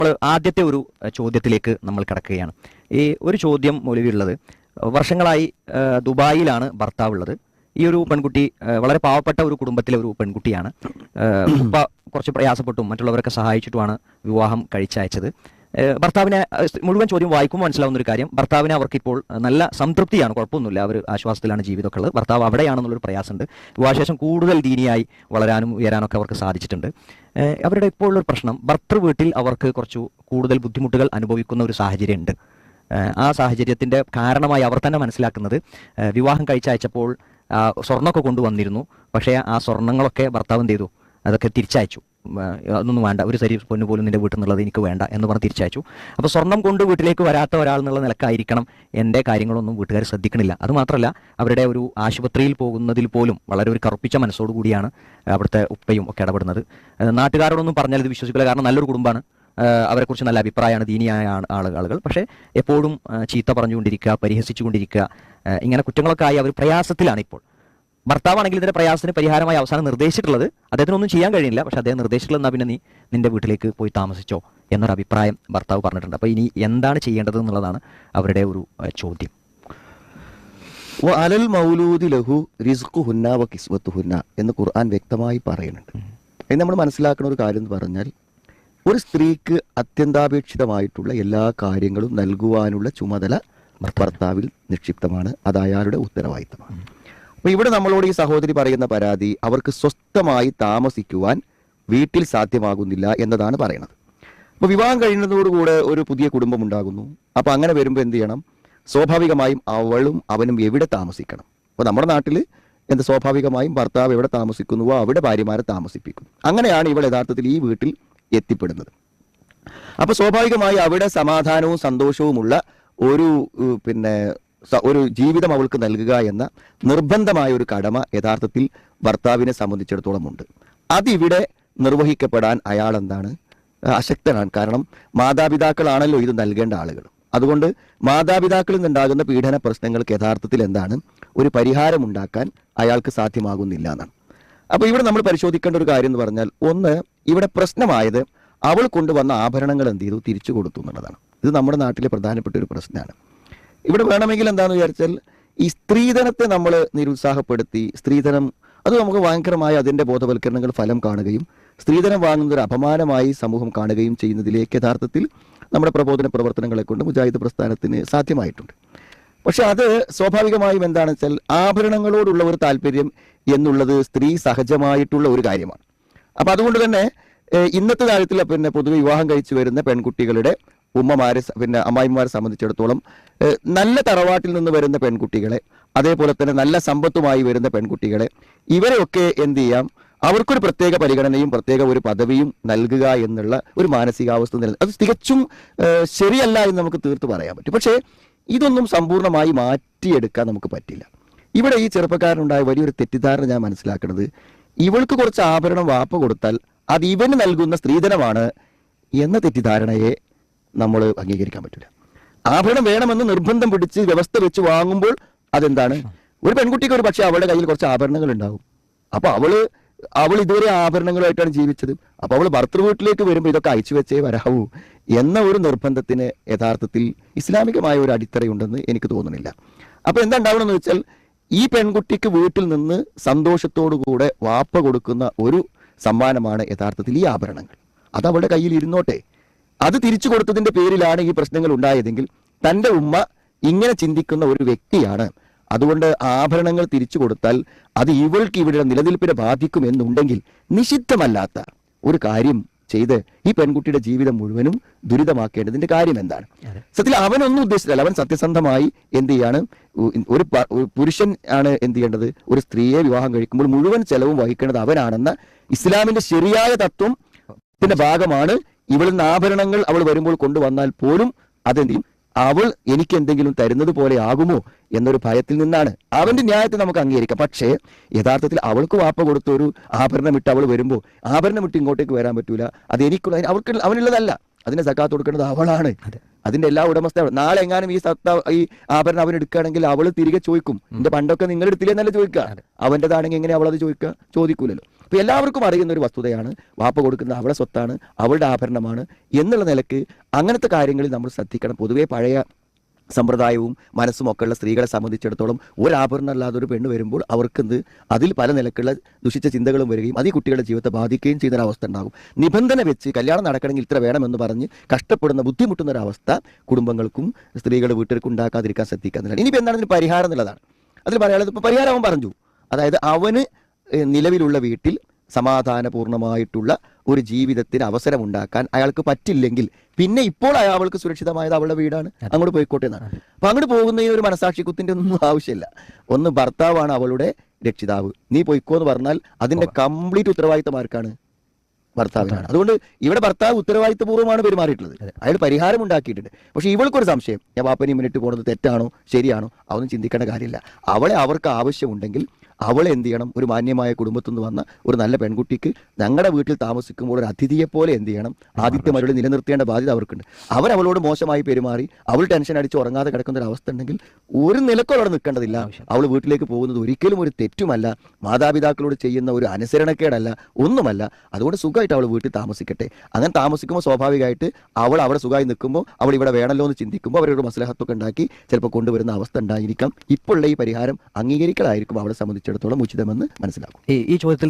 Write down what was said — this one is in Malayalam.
അപ്പോൾ ആദ്യത്തെ ഒരു ചോദ്യത്തിലേക്ക് നമ്മൾ കിടക്കുകയാണ്. ഈ ഒരു ചോദ്യം മൗലവിയുള്ളത്, വർഷങ്ങളായി ദുബായിലാണ് ഭർത്താവുള്ളത്. ഈ ഒരു പെൺകുട്ടി വളരെ പാവപ്പെട്ട ഒരു കുടുംബത്തിലെ ഒരു പെൺകുട്ടിയാണ്. ഉപ്പ കുറച്ച് പ്രയാസപ്പെട്ടും മറ്റുള്ളവരൊക്കെ സഹായിച്ചിട്ടുമാണ് വിവാഹം കഴിച്ചയച്ചത്. ഭർത്താവിനെ മുഴുവൻ ചോദ്യം വായിക്കുമ്പോൾ മനസ്സിലാവുന്ന ഒരു കാര്യം, ഭർത്താവിനെ അവർക്കിപ്പോൾ നല്ല സംതൃപ്തിയാണ്, കുഴപ്പമൊന്നുമില്ല, അവർ ആശ്വാസത്തിലാണ് ജീവിതമൊക്കെ ഉള്ളത്. ഭർത്താവ് അവിടെയാണെന്നുള്ളൊരു പ്രയാസമുണ്ട്. വിവാഹശേഷം കൂടുതൽ ദീനിയായി വളരാനും ഉയരാനൊക്കെ അവർക്ക് സാധിച്ചിട്ടുണ്ട്. അവരുടെ ഇപ്പോൾ ഉള്ളൊരു പ്രശ്നം, ഭർത്തൃ വീട്ടിൽ അവർക്ക് കുറച്ചു കൂടുതൽ ബുദ്ധിമുട്ടുകൾ അനുഭവിക്കുന്ന ഒരു സാഹചര്യമുണ്ട്. ആ സാഹചര്യത്തിൻ്റെ കാരണമായി അവർ തന്നെ മനസ്സിലാക്കുന്നത്, വിവാഹം കഴിച്ചയച്ചപ്പോൾ സ്വർണ്ണമൊക്കെ കൊണ്ടുവന്നിരുന്നു, പക്ഷേ ആ സ്വർണ്ണങ്ങളൊക്കെ ഭർത്താവ് എന്ത് ചെയ്തു, അതൊക്കെ തിരിച്ചയച്ചു. അതൊന്നും വേണ്ട, ഒരു സരി പൊന്നു പോലും നിന്റെ വീട്ടിൽ നിന്നുള്ളത് എനിക്ക് വേണ്ട എന്ന് പറഞ്ഞ് തിരിച്ചയച്ചു. അപ്പോൾ സ്വർണം കൊണ്ട് വീട്ടിലേക്ക് വരാത്ത ഒരാൾ എന്നുള്ള നിലക്കായിരിക്കണം എൻ്റെ കാര്യങ്ങളൊന്നും വീട്ടുകാർ ശ്രദ്ധിക്കണില്ല. അതുമാത്രമല്ല, അവരുടെ ഒരു ആശുപത്രിയിൽ പോകുന്നതിൽ പോലും വളരെ ഒരു കറുപ്പിച്ച മനസ്സോടു കൂടിയാണ് അവിടുത്തെ ഉപ്പയും ഒക്കെ ഇടപെടുന്നത്. നാട്ടുകാരോടൊന്നും പറഞ്ഞാൽ ഇത് വിശ്വസിക്കില്ല, കാരണം നല്ലൊരു കുടുംബമാണ്, അവരെക്കുറിച്ച് നല്ല അഭിപ്രായമാണ്, ദീനിയായ ആളുകൾ. പക്ഷേ എപ്പോഴും ചീത്ത പറഞ്ഞുകൊണ്ടിരിക്കുക, പരിഹസിച്ചുകൊണ്ടിരിക്കുക, ഇങ്ങനെ കുറ്റങ്ങളൊക്കെ ആയി അവർ പ്രയാസത്തിലാണ് ഇപ്പോൾ. ഭർത്താവാണെങ്കിൽ ഇതിന്റെ പ്രയാസത്തിന് പരിഹാരമായി അവസാനം നിർദ്ദേശിച്ചിട്ടുള്ളത്, അദ്ദേഹത്തിനൊന്നും ചെയ്യാൻ കഴിയില്ല, പക്ഷെ അദ്ദേഹം നിർദ്ദേശിച്ചിട്ടുള്ളത്, എന്നാൽ പിന്നെ നീ നിന്റെ വീട്ടിലേക്ക് പോയി താമസിച്ചോ എന്നൊരു അഭിപ്രായം ഭർത്താവ് പറഞ്ഞിട്ടുണ്ട്. അപ്പോൾ ഇനി എന്താണ് ചെയ്യേണ്ടത് എന്നുള്ളതാണ് അവരുടെ ഒരു ചോദ്യം. അലൽ മൗലൂദി ലഹു റിസ്ഖുഹുന്ന വ കിസ്വത്തുഹുന്ന എന്ന് ഖുർആൻ വ്യക്തമായി പറയുന്നുണ്ട്. ഇത് നമ്മൾ മനസ്സിലാക്കുന്ന ഒരു കാര്യം എന്ന് പറഞ്ഞാൽ, ഒരു സ്ത്രീക്ക് അത്യന്താപേക്ഷിതമായിട്ടുള്ള എല്ലാ കാര്യങ്ങളും നൽകുവാനുള്ള ചുമതല ഭർത്താവിൽ നിക്ഷിപ്തമാണ്. അത് അയാളുടെ ഉത്തരവാദിത്തമാണ്. അപ്പോൾ ഇവിടെ നമ്മളോട് ഈ സഹോദരി പറയുന്ന പരാതി, അവർക്ക് സ്വസ്ഥമായി താമസിക്കുവാൻ വീട്ടിൽ സാധ്യമാകുന്നില്ല എന്നതാണ് പറയുന്നത്. അപ്പോൾ വിവാഹം കഴിയുന്നതോടുകൂടെ ഒരു പുതിയ കുടുംബം ഉണ്ടാകുന്നു. അപ്പോൾ അങ്ങനെ വരുമ്പോൾ എന്ത് ചെയ്യണം? സ്വാഭാവികമായും അവളും അവനും എവിടെ താമസിക്കണം? അപ്പോൾ നമ്മുടെ നാട്ടിൽ സ്വാഭാവികമായും ഭർത്താവ് എവിടെ താമസിക്കുന്നുവോ അവിടെ ഭാര്യമാരെ താമസിപ്പിക്കും. അങ്ങനെയാണ് ഇവൾ യഥാർത്ഥത്തിൽ ഈ വീട്ടിൽ എത്തിപ്പെടുന്നത്. അപ്പോൾ സ്വാഭാവികമായി അവിടെ സമാധാനവും സന്തോഷവുമുള്ള ഒരു ജീവിതം അവൾക്ക് നൽകുക എന്ന നിർബന്ധമായ ഒരു കടമ യഥാർത്ഥത്തിൽ ഭർത്താവിനെ സംബന്ധിച്ചിടത്തോളം ഉണ്ട്. അതിവിടെ നിർവഹിക്കപ്പെടാൻ അയാൾ അശക്തനാണ്. കാരണം മാതാപിതാക്കളാണല്ലോ ഇത് നൽകേണ്ട ആളുകൾ. അതുകൊണ്ട് മാതാപിതാക്കളിൽ നിന്നുണ്ടാകുന്ന പീഡന പ്രശ്നങ്ങൾക്ക് യഥാർത്ഥത്തിൽ ഒരു പരിഹാരമുണ്ടാക്കാൻ അയാൾക്ക് സാധ്യമാകുന്നില്ല എന്നാണ്. അപ്പോൾ ഇവിടെ നമ്മൾ പരിശോധിക്കേണ്ട ഒരു കാര്യം എന്ന് പറഞ്ഞാൽ, ഒന്ന്, ഇവിടെ പ്രശ്നമായത് അവൾ കൊണ്ടുവന്ന ആഭരണങ്ങൾ എന്ത് ചെയ്തു, തിരിച്ചു കൊടുത്തു എന്നുള്ളതാണ്. ഇത് നമ്മുടെ നാട്ടിലെ പ്രധാനപ്പെട്ട ഒരു പ്രശ്നമാണ്. ഇവിടെ വേണമെങ്കിൽ എന്താണെന്ന് വിചാരിച്ചാൽ, ഈ സ്ത്രീധനത്തെ നമ്മൾ നിരുത്സാഹപ്പെടുത്തി, സ്ത്രീധനം അത് നമുക്ക് ഭയങ്കരമായ അതിൻ്റെ ബോധവൽക്കരണങ്ങൾ ഫലം കാണുകയും സ്ത്രീധനം വാങ്ങുന്ന ഒരു അപമാനമായി സമൂഹം കാണുകയും ചെയ്യുന്നതിലേക്ക് യഥാർത്ഥത്തിൽ നമ്മുടെ പ്രബോധന പ്രവർത്തനങ്ങളെ കൊണ്ട് മുജാഹിദ് പ്രസ്ഥാനത്തിന് സാധ്യമായിട്ടുണ്ട്. പക്ഷെ അത് സ്വാഭാവികമായും എന്താണെന്ന് വെച്ചാൽ, ആഭരണങ്ങളോടുള്ള ഒരു താല്പര്യം എന്നുള്ളത് സ്ത്രീ സഹജമായിട്ടുള്ള ഒരു കാര്യമാണ്. അപ്പം അതുകൊണ്ട് തന്നെ ഇന്നത്തെ കാലത്തിൽ പൊതുവെ വിവാഹം കഴിച്ചു വരുന്ന പെൺകുട്ടികളുടെ ഉമ്മമാരെ അമ്മായിമാരെ സംബന്ധിച്ചിടത്തോളം നല്ല തറവാട്ടിൽ നിന്ന് വരുന്ന പെൺകുട്ടികളെ, അതേപോലെ തന്നെ നല്ല സമ്പത്തുമായി വരുന്ന പെൺകുട്ടികളെ, ഇവരെയൊക്കെ എന്ത് ചെയ്യാം, അവർക്കൊരു പ്രത്യേക പരിഗണനയും പ്രത്യേക ഒരു പദവിയും നൽകുക എന്നുള്ള ഒരു മാനസികാവസ്ഥ അത് തികച്ചും ശരിയല്ല എന്ന് നമുക്ക് തീർത്ത് പറയാൻ പറ്റും. പക്ഷേ ഇതൊന്നും സമ്പൂർണ്ണമായി മാറ്റിയെടുക്കാൻ നമുക്ക് പറ്റില്ല. ഇവിടെ ഈ ചെറുപ്പക്കാരനുണ്ടായ വലിയൊരു തെറ്റിദ്ധാരണ ഞാൻ മനസ്സിലാക്കുന്നത്, ഇവൾക്ക് കുറച്ച് ആഭരണം വാപ്പ കൊടുത്താൽ അത് ഇവന് നൽകുന്ന സ്ത്രീധനമാണ് എന്ന തെറ്റിദ്ധാരണയെ നമ്മൾ അംഗീകരിക്കാൻ പറ്റില്ല. ആഭരണം വേണമെന്ന് നിർബന്ധം പിടിച്ച് വ്യവസ്ഥ വെച്ച് വാങ്ങുമ്പോൾ അതെന്താണ്, ഒരു പെൺകുട്ടിക്ക് ഒരു പക്ഷേ അവളുടെ കയ്യിൽ കുറച്ച് ആഭരണങ്ങൾ ഉണ്ടാവും. അപ്പൊ അവൾ ഇതുവരെ ആഭരണങ്ങളുമായിട്ടാണ് ജീവിച്ചത്. അപ്പൊ അവൾ ഭർത്തൃ വീട്ടിലേക്ക് വരുമ്പോൾ ഇതൊക്കെ അയച്ചു വെച്ചേ വരാവൂ എന്ന ഒരു നിർബന്ധത്തിന് യഥാർത്ഥത്തിൽ ഇസ്ലാമികമായ ഒരു അടിത്തറയുണ്ടെന്ന് എനിക്ക് തോന്നുന്നില്ല. അപ്പൊ എന്താ ഉണ്ടാവണമെന്ന് വെച്ചാൽ, ഈ പെൺകുട്ടിക്ക് വീട്ടിൽ നിന്ന് സന്തോഷത്തോടുകൂടെ വാപ്പ കൊടുക്കുന്ന ഒരു സമ്മാനമാണ് യഥാർത്ഥത്തിൽ ഈ ആഭരണങ്ങൾ. അത് അവളുടെ കയ്യിൽ ഇരുന്നോട്ടെ. അത് തിരിച്ചു കൊടുത്തതിന്റെ പേരിലാണ് ഈ പ്രശ്നങ്ങൾ ഉണ്ടായതെങ്കിൽ തൻ്റെ ഉമ്മ ഇങ്ങനെ ചിന്തിക്കുന്ന ഒരു വ്യക്തിയാണ്. അതുകൊണ്ട് ആഭരണങ്ങൾ തിരിച്ചു കൊടുത്താൽ അത് ഇവൾക്ക് ഇവിടെ നിലനിൽപ്പിനെ ബാധിക്കുമെന്നുണ്ടെങ്കിൽ നിഷിദ്ധമല്ലാത്ത ഒരു കാര്യം ചെയ്ത് ഈ പെൺകുട്ടിയുടെ ജീവിതം മുഴുവനും ദുരിതമാക്കേണ്ടതിന്റെ കാര്യം എന്താണ്? സത്യത്തിൽ അവനൊന്നും ഉദ്ദേശിച്ചില്ല. അവൻ സത്യസന്ധമായി എന്ത് ചെയ്യാണ്, ഒരു പുരുഷൻ ആണ് എന്ത് ചെയ്യേണ്ടത്, ഒരു സ്ത്രീയെ വിവാഹം കഴിക്കുമ്പോൾ മുഴുവൻ ചെലവും വഹിക്കേണ്ടത് അവനാണെന്ന ഇസ്ലാമിന്റെ ശരിയായ തത്വത്തിന്റെ ഭാഗമാണ്. ഇവളിൽ നിന്ന് ആഭരണങ്ങൾ അവൾ വരുമ്പോൾ കൊണ്ടുവന്നാൽ പോലും അതെന്ത് ചെയ്യും, അവൾ എനിക്ക് എന്തെങ്കിലും തരുന്നത് പോലെ ആകുമോ എന്നൊരു ഭയത്തിൽ നിന്നാണ്. അവന്റെ ന്യായത്തെ നമുക്ക് അംഗീകരിക്കാം. പക്ഷേ യഥാർത്ഥത്തിൽ അവൾക്ക് വാപ്പ കൊടുത്ത ഒരു ആഭരണം ഇട്ട് അവൾ വരുമ്പോൾ ആഭരണം ഇട്ട് ഇങ്ങോട്ടേക്ക് വരാൻ പറ്റൂല. അത് അവനുള്ളതല്ല. അതിനെ സക്കാത്ത് കൊടുക്കേണ്ടത് അവളാണ്. അതിന്റെ എല്ലാ ഉടമസ്ഥ നാളെ എങ്ങാനും ഈ ആഭരണം അവൻ എടുക്കുകയാണെങ്കിൽ അവള് തിരികെ ചോദിക്കും, എന്റെ പണ്ടൊക്കെ നിങ്ങൾ എടുത്തില്ലെന്നല്ല ചോദിക്കുക, അവൻ്റെതാണെങ്കിൽ എങ്ങനെ അവളത് ചോദിക്കൂലല്ലോ. അപ്പൊ എല്ലാവർക്കും അറിയുന്ന ഒരു വസ്തുതയാണ് വാപ്പ കൊടുക്കുന്ന അവളെ സ്വത്താണ്, അവളുടെ ആഭരണമാണ് എന്നുള്ള നിലക്ക് അങ്ങനത്തെ കാര്യങ്ങളിൽ നമ്മൾ ശ്രദ്ധിക്കണം. പൊതുവെ പഴയ സമ്പ്രദായവും മനസ്സും ഒക്കെ ഉള്ള സ്ത്രീകളെ സംബന്ധിച്ചിടത്തോളം ഒരു ആഭരണം അല്ലാതെ ഒരു പെണ്ണ് വരുമ്പോൾ അവർക്ക് അതിൽ പല നിലക്കുള്ള ദുഷിച്ച ചിന്തകളും വരികയും അത് ഈ കുട്ടികളുടെ ജീവിതത്തെ ബാധിക്കുകയും ചെയ്യുന്ന ഒരു അവസ്ഥ ഉണ്ടാകും. നിബന്ധന വെച്ച് കല്യാണം നടക്കണമെങ്കിൽ ഇത്ര വേണമെന്ന് പറഞ്ഞ് കഷ്ടപ്പെടുന്ന ബുദ്ധിമുട്ടുന്ന ഒരു അവസ്ഥ കുടുംബങ്ങൾക്കും സ്ത്രീകളുടെ വീട്ടുകാർക്കും ഉണ്ടാക്കാതിരിക്കാൻ ശ്രദ്ധിക്കുക. ഇനിയിപ്പോൾ എന്താണ് ഇതിന് പരിഹാരം എന്നുള്ളതാണ്. അതിൽ പറയാനുള്ളത് ഇപ്പോൾ പരിഹാരം അവൻ പറഞ്ഞു, അതായത് അവന് നിലവിലുള്ള വീട്ടിൽ സമാധാനപൂർണമായിട്ടുള്ള ഒരു ജീവിതത്തിന് അവസരമുണ്ടാക്കാൻ അയാൾക്ക് പറ്റില്ലെങ്കിൽ പിന്നെ ഇപ്പോൾ അവൾക്ക് സുരക്ഷിതമായത് അവളുടെ വീടാണ്, അങ്ങോട്ട് പോയിക്കോട്ടെ എന്നാണ്. അപ്പൊ അങ്ങോട്ട് പോകുന്നതിന് ഒരു മനസാക്ഷിക്കുത്തിന്റെ ഒന്നും ആവശ്യമില്ല. ഒന്ന് ഭർത്താവാണ് അവളുടെ രക്ഷിതാവ്, നീ പോയിക്കോ എന്ന് പറഞ്ഞാൽ അതിന്റെ കംപ്ലീറ്റ് ഉത്തരവാദിത്തം ആർക്കാണ്? ഭർത്താവിനാണ്. അതുകൊണ്ട് ഇവിടെ ഭർത്താവ് ഉത്തരവാദിത്തപൂർവ്വമാണ് പെരുമാറിയിട്ടുള്ളത്, അയാൾ പരിഹാരം ഉണ്ടാക്കിയിട്ടുണ്ട്. പക്ഷെ ഇവൾക്കൊരു സംശയം, ഞാൻ വാപ്പനി മുന്നിട്ട് പോകുന്നത് തെറ്റാണോ ശരിയാണോ അതൊന്നും ചിന്തിക്കേണ്ട കാര്യമില്ല. അവളെ അവർക്ക് ആവശ്യമുണ്ടെങ്കിൽ അവളെ എന്ത് ചെയ്യണം, ഒരു മാന്യമായ കുടുംബത്തിൽ നിന്ന് വന്ന ഒരു നല്ല പെൺകുട്ടിക്ക് ഞങ്ങളുടെ വീട്ടിൽ താമസിക്കുമ്പോൾ ഒരു അതിഥിയെ പോലെ എന്ത് ചെയ്യണം, ആതിഥ്യമരുളി നിലനിർത്തേണ്ട ബാധ്യത അവർക്കുണ്ട്. അവളോട് മോശമായി പെരുമാറി അവൾ ടെൻഷൻ അടിച്ച് ഉറങ്ങാതെ കിടക്കുന്ന ഒരു അവസ്ഥ ഉണ്ടെങ്കിൽ ഒരു നിലക്കും അവിടെ നിൽക്കേണ്ടതില്ല. അവൾ വീട്ടിലേക്ക് പോകുന്നത് ഒരിക്കലും ഒരു തെറ്റുമല്ല, മാതാപിതാക്കളോട് ചെയ്യുന്ന ഒരു അനുസരണക്കേടല്ല, ഒന്നുമല്ല. അതുകൊണ്ട് സുഖമായിട്ട് അവൾ വീട്ടിൽ താമസിക്കട്ടെ. അങ്ങനെ താമസിക്കുമ്പോൾ സ്വാഭാവികമായിട്ട് അവൾ അവിടെ സുഖമായി നിൽക്കുമ്പോൾ അവൾ ഇവിടെ വേണമല്ലോ എന്ന് ചിന്തിക്കുമ്പോൾ അവരൊരു മസ്ലഹത്തൊക്കെ ഉണ്ടാക്കി ചിലപ്പോൾ കൊണ്ടുവരുന്ന അവസ്ഥ ഉണ്ടായിരിക്കാം. ഇപ്പോഴുള്ള ഈ പരിഹാരം അംഗീകരിക്കലായിരിക്കും അവളെ സംബന്ധിച്ചിടത്തോളം ഉചിതമെന്ന് മനസ്സിലാക്കും. ഈ ചോദ്യത്തിൽ